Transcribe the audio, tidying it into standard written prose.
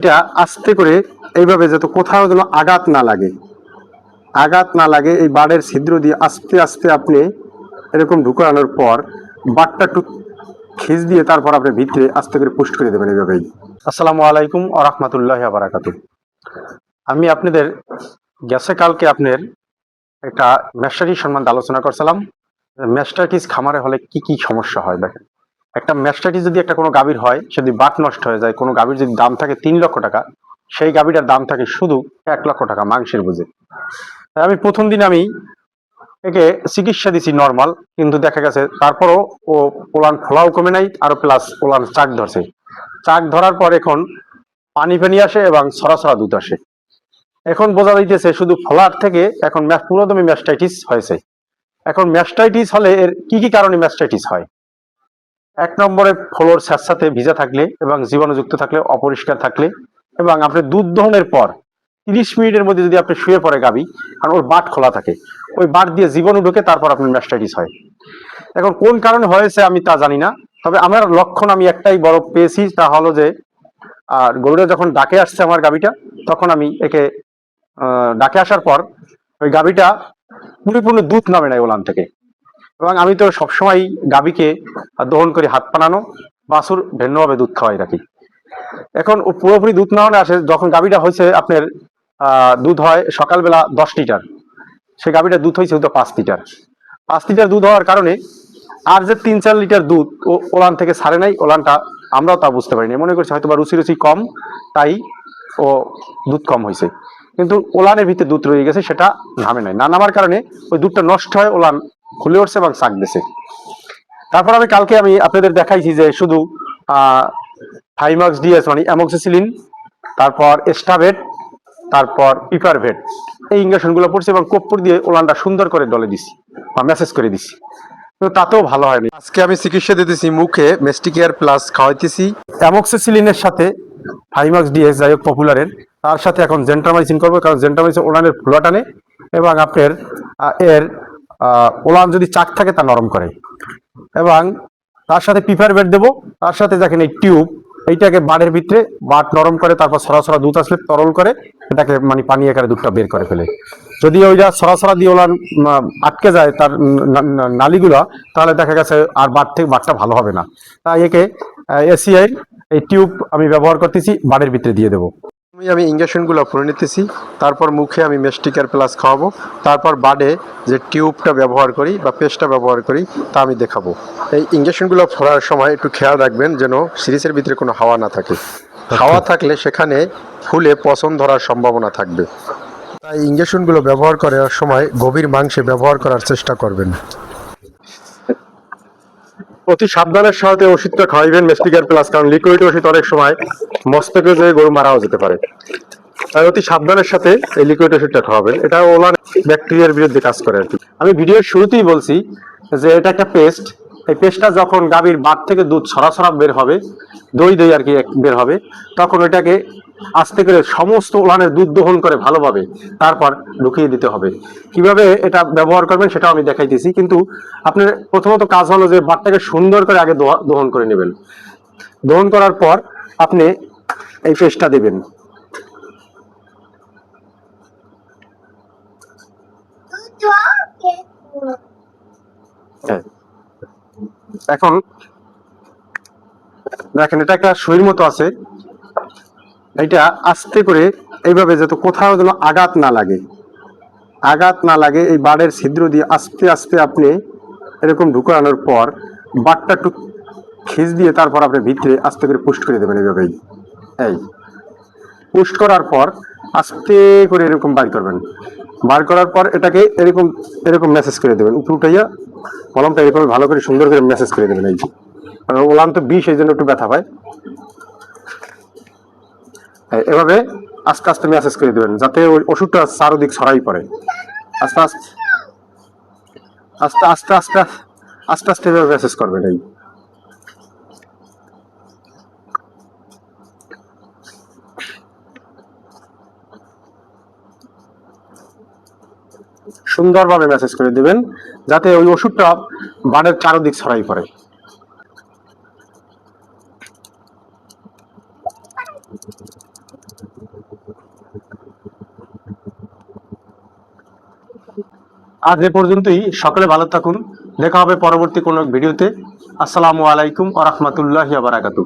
এটা আস্তে করে এইভাবে যাতে কোথাও যেন আঘাত না লাগে এই বাড়ের ছিদ্র দিয়ে আস্তে আস্তে আপনি এরকম ঢুকানোর পর বাটটা একটু খিচ দিয়ে তারপর আপনি ভিতরে আস্তে করে পুশ করে দেবেন এইভাবেই। আসসালামু আলাইকুম ওয়া রাহমাতুল্লাহি ওয়া বারাকাতুহু। আমি আপনাদের গ্যাসে কালকে আপনার একটা ম্যাস্টাইটিস সম্বন্ধে আলোচনা করছিলাম। ম্যাস্টাইটিস খামারে হলে কি কি সমস্যা হয় দেখেন। একটা ম্যাস্টাইটিস যদি একটা কোনো গাভীর হয়, যদি বাট নষ্ট হয়ে যায়, কোনো গাভীর যদি দাম থাকে 3 লক্ষ টাকা, সেই গাভীটার দাম থাকে শুধু 1 লক্ষ টাকা মাংসের বুঝে। আমি প্রথম দিন আমি একে চিকিৎসা দিছি নর্মাল, কিন্তু দেখা গেছে তারপরও ও ওলান ফোলাও কমে নাই, আরো প্লাস ওলান চাক ধরছে। চাক ধরার পর এখন পানি পানি আসে এবং সরাসরা দুধ আসে। এখন বোঝা যাইতেছে শুধু ফোলার থেকে এখন পুরোদমে ম্যাস্টাইটিস হয়েছে। এখন ম্যাস্টাইটিস হলে এর কি কি কারণে ম্যাস্টাইটিস হয়? 1 নম্বরে ফ্লোর স্যাঁতস্যাঁতে ভিজা থাকলে এবং জীবাণুযুক্ত থাকলে, অপরিষ্কার থাকলে, এবং আপনি দুধ দহনের পর 30 মিনিটের মধ্যে যদি আপনি শুয়ে পড়ে গাবি, কারণ ওর বাট খোলা থাকে, ওই বাট দিয়ে জীবাণু ঢুকে তারপর আপনার ম্যাস্টাইটিস হয়। এখন কোন কারণে হয়েছে আমি তা জানি না, তবে আমার লক্ষণ আমি একটাই বড় পেয়েছি, তা হলো যে গরুটা যখন ডাকে আসছে আমার গাবিটা, তখন আমি একে ডাকে আসার পর ওই গাবিটা পরিপূর্ণ দুধ নামে নাই ওলান থেকে। এবং আমি তো সবসময় গাবিকে দহন করে হাত পানানো, বাছুর ভিন্নভাবে দুধ খাওয়াই রাখি। এখন ও পুরোপুরি দুধ না হলে আসে, যখন গাবিটা হয়েছে আপনার দুধ হয় সকালবেলা 10 লিটার, সে গাবিটা দুধ হয়েছে 5 লিটার। 5 লিটার দুধ হওয়ার কারণে আর যে 3-4 লিটার দুধ ও ওলান থেকে ছাড়ে নাই, ওলানটা আমরাও তা বুঝতে পারিনি, মনে করছি হয়তো বা রুচি কম, তাই ও দুধ কম হয়েছে। কিন্তু ওলানের ভিতরে দুধ রয়ে গেছে, সেটা নামে নাই, না নামার কারণে ওই দুধটা নষ্ট হয়, ওলান খুলে উঠছে এবং চাক দিছে। তারপর আমি কালকে আপনাদের দেখাইছি যে শুধু থাইমাক্স ডিএস মানে অ্যামক্সিসিলিন, তারপর এস্টাভেট, তারপর পিপারভেট, এই ইঞ্জেকশন গুলো পড়ছে এবং কর্পূর দিয়ে ওলানটা সুন্দর করে ডলে দিছি বা মেসেজ করে দিছি, কিন্তু তাতেও ভালো হয়নি। আজকে আমি চিকিৎসা দিতেছি মুখে মেস্টিকেয়ার প্লাস খাওয়াইতেছি অ্যামক্সিসিলিনের সাথে থাইমাক্স ডিএস, যাই হোক পপুলারের, তার সাথে এখন জেন্টামাইসিন করবো, কারণ জেন্টামাইসিন ওলানের ফ্লোয়া টানে এবং আপনার এর ওলান যদি চাক থাকে তা নরম করে, এবং তার সাথে পিপারভেট দেবো। তার সাথে দেখেন এই টিউব, এইটাকে বাড়ের ভিতরে বাট নরম করে, তারপর সরাসরা দুধ আসলে তরল করে এটাকে মানে পানি আকারে দুধটা বের করে ফেলে। যদি ওইটা সরাসরা দিয়ে ওলান আটকে যায় তার নালীগুলা, তাহলে দেখা গেছে আর বাটটা ভালো হবে না। তাই একে এসিআই এই টিউব আমি ব্যবহার করতেছি, বাড়ের ভিতরে দিয়ে দেবো। আমি ইঞ্জেকশনগুলো ভরে নিতেছি, তারপর মুখে আমি মেস্টিকার প্লাস খাওয়াবো, তারপর বাডে যে টিউবটা ব্যবহার করি বা পেস্টটা ব্যবহার করি তা আমি দেখাবো। এই ইঞ্জেকশনগুলো ভরার সময় একটু খেয়াল রাখবেন যেন সিরিজের ভিতরে কোনো হাওয়া না থাকে। হাওয়া থাকলে সেখানে ফুলে পচন ধরার সম্ভাবনা থাকবে। তাই ইঞ্জেকশনগুলো ব্যবহার করার সময় গভীর মাংসে ব্যবহার করার চেষ্টা করবেন। অতি সাবধানের সাথে ওষুধটা খাওয়াইবেন মেস্টিকার প্লাস, কারণ লিকুইড ওষুধ অনেক সময় মস্তকে যে গরু মারাও যেতে পারে, তাই অতি সাবধানের সাথে এই লিকুইড ওষুধটা খাওয়াবেন। এটা ওলান ব্যাকটেরিয়ার বিরুদ্ধে কাজ করে আর কি। আমি ভিডিওর শুরুতেই বলছি যে এটা একটা পেস্ট। এই পেস্টটা যখন গাভীর বাট থেকে দুধ সরাসরা বের হবে, দই আর কি বের হবে, তখন ওইটাকে আস্তে করে সমস্ত ওলানের দুধ দহন করে ভালোভাবে তারপর ঢুকিয়ে দিতে হবে। কিভাবে এটা ব্যবহার করবেন সেটাও আমি দেখাইতেছি, কিন্তু আপনার প্রথমত কাজ হলো যে বাটটাকে সুন্দর করে আগে দহন করে নেবেন। দহন করার পর আপনি এই পেস্টটা দেবেন। এখন দেখেন এটা একটা সুইর মতো আছে, এটা আস্তে করে এইভাবে যাতে কোথাও যেন আঘাত না লাগে এই বাড়ের ছিদ্র দিয়ে আস্তে আস্তে আপনি এরকম ঢুকানোর পর বাটটা একটু খিচ দিয়ে তারপর আপনি ভিতরে আস্তে করে পুশ করে দেবেন এইভাবেই। এই পুশ করার পর আস্তে করে এরকম বার করার পর এটাকে এরকম এরকম মেসেজ করে দেবেন, উপরে উঠাইয়া কলমটা এরকম ভালো করে সুন্দর করে মেসেজ করে দেবেন। এই কারণ ওলান তো বিষ, এই জন্য একটু ব্যথা পায়। এভাবে আস্তে আস্তে মেসেজ করে দেবেন যাতে ওই ওষুধটা চারদিক ছড়াই পড়ে। আস্তে আস্তে আস্তে আস্তে আস্তে আস্তে আস্তে এভাবে মেসেজ করবেন। এই সুন্দরভাবে মেসেজ করে দিবেন যাতে ওই ওষুধটা বাড়ের চারদিক ছড়াই পড়ে। আজ এ পর্যন্তই। সকলে ভালো থাকুন, দেখা হবে পরবর্তী কোনো ভিডিওতে। আসসালামু আলাইকুম ওয়া রাহমাতুল্লাহি ওয়া বারাকাতুহু।